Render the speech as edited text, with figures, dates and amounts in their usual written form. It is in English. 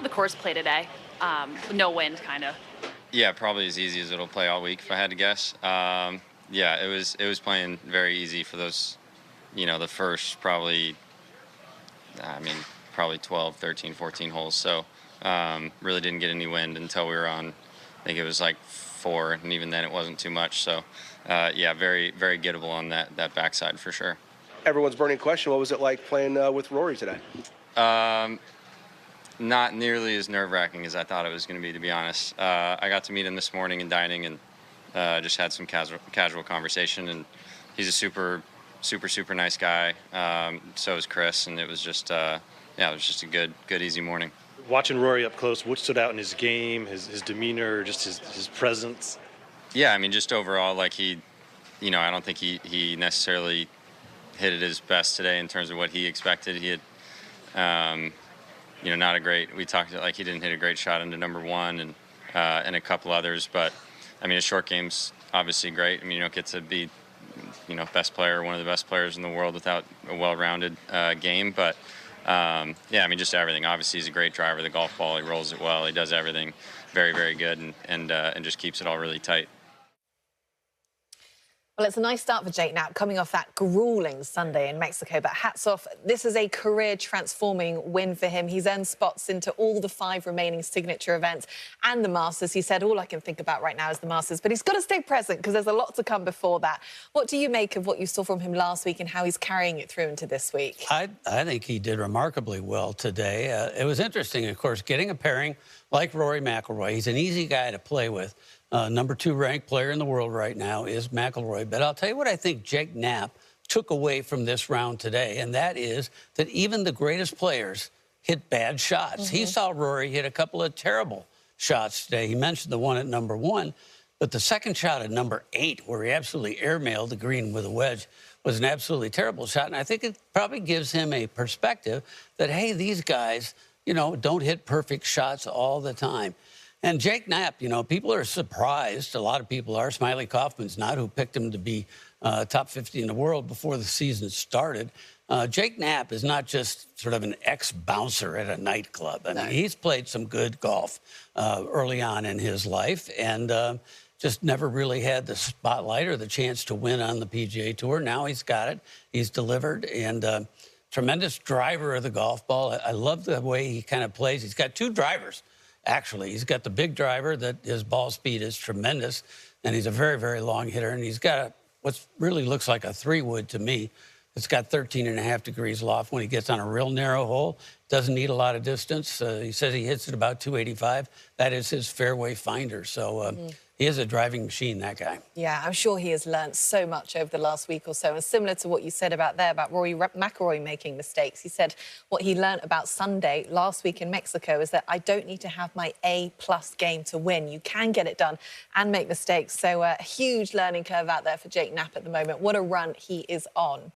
the course play today? No wind, kind of. Yeah, probably as easy as it'll play all week, if I had to guess. Yeah, it was playing very easy for those, the first probably, probably 12, 13, 14 holes. So really didn't get any wind until we were on, I think it was like 4, and even then it wasn't too much. So yeah, very, very gettable on that backside for sure. Everyone's burning question, what was it like playing with Rory today? Not nearly as nerve-wracking as I thought it was going to be, to be honest. I got to meet him this morning in dining and just had some casual conversation, and he's a super nice guy. So is Chris, and it was just it was just a good easy morning. Watching Rory up close, what stood out in his game, his demeanor, just his presence? Yeah, just overall, like I don't think he necessarily hit it his best today in terms of what he expected. He had not a great, we talked like he didn't hit a great shot into number 1 and a couple others, but his short game's obviously great. You don't get to be best player, one of the best players in the world without a well-rounded game, but just everything. Obviously he's a great driver, the golf ball, he rolls it well, he does everything very, very good, and just keeps it all really tight. Well, it's a nice start for Jake Knapp coming off that grueling Sunday in Mexico, but hats off. This is a career-transforming win for him. He's earned spots into all the 5 remaining signature events and the Masters. He said, all I can think about right now is the Masters, but he's got to stay present because there's a lot to come before that. What do you make of what you saw from him last week and how he's carrying it through into this week? I think he did remarkably well today. It was interesting, of course, getting a pairing like Rory McIlroy. He's an easy guy to play with. Number 2 ranked player in the world right now is McIlroy. But I'll tell you what I think Jake Knapp took away from this round today, and that is that even the greatest players hit bad shots. He saw Rory hit a couple of terrible shots today. He mentioned the one at number 1, but the second shot at number 8, where he absolutely airmailed the green with a wedge, was an absolutely terrible shot. And I think it probably gives him a perspective that, hey, these guys, don't hit perfect shots all the time. And Jake Knapp, people are surprised. A lot of people are. Smiley Kaufman's not, who picked him to be top 50 in the world before the season started. Jake Knapp is not just sort of an ex-bouncer at a nightclub. He's played some good golf early on in his life and just never really had the spotlight or the chance to win on the PGA Tour. Now he's got it. He's delivered. And tremendous driver of the golf ball. I love the way he kind of plays. He's got 2 drivers. Actually, he's got the big driver that his ball speed is tremendous, and he's a very, very long hitter. And he's got what really looks like a 3-wood to me. It's got 13.5 degrees loft when he gets on a real narrow hole. Doesn't need a lot of distance. He says he hits it about 285. That is his fairway finder. So he is a driving machine, that guy. Yeah, I'm sure he has learnt so much over the last week or so. And similar to what you said about Rory McIlroy making mistakes, he said what he learnt about Sunday last week in Mexico is that I don't need to have my A+ game to win. You can get it done and make mistakes. So a huge learning curve out there for Jake Knapp at the moment. What a run he is on.